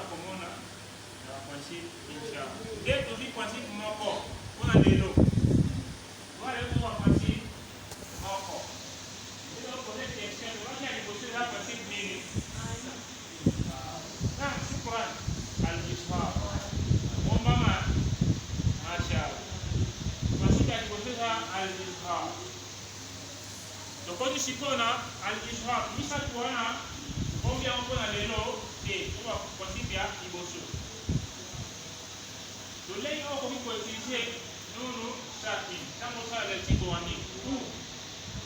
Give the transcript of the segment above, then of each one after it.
Komona na principe inshallah. Dès que tu principe moko, on a des lots. Voilà le mot principe moko. Et donc pour cette question, on a négocié la principe mini. Non, shukran al-ishaq. Mon maman, mashallah. Principe ya négocié al-ishaq. Donc on dit shikona al-ishaq. Misa tuana, combien on peut aller l'eau et on va principe ya ibosu. Le lait on peut utiliser nous satin. Quand on sait le type wani ou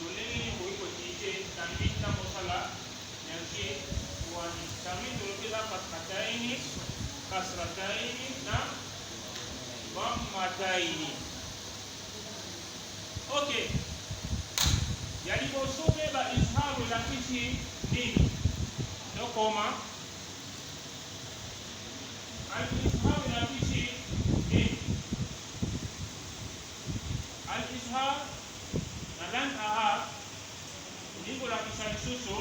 le lait on peut utiliser tamit quand on sait la yanki wani. Tamit le kila kasrataini na dhammataini. Okay. Yalipozome ba izharu la kishi nini? No koma. Al-izharu la kishi nini? Al-izhar nalan aha niko la kisha susu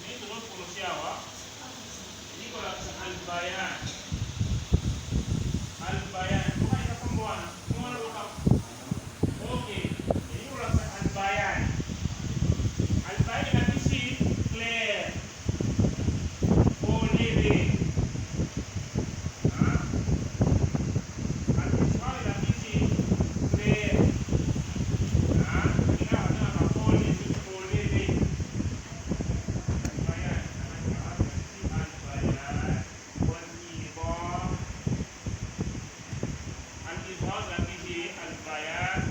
ni tulot kurushiawa niko la kisha al-bayan. Al-bayan bukan ina pembuana mwana luka. Okay, niko la kisha al-bayan. Al-bayan la kishi clear or living. Al-izhar la kishi clear. Al-izhar la kishi al-bayan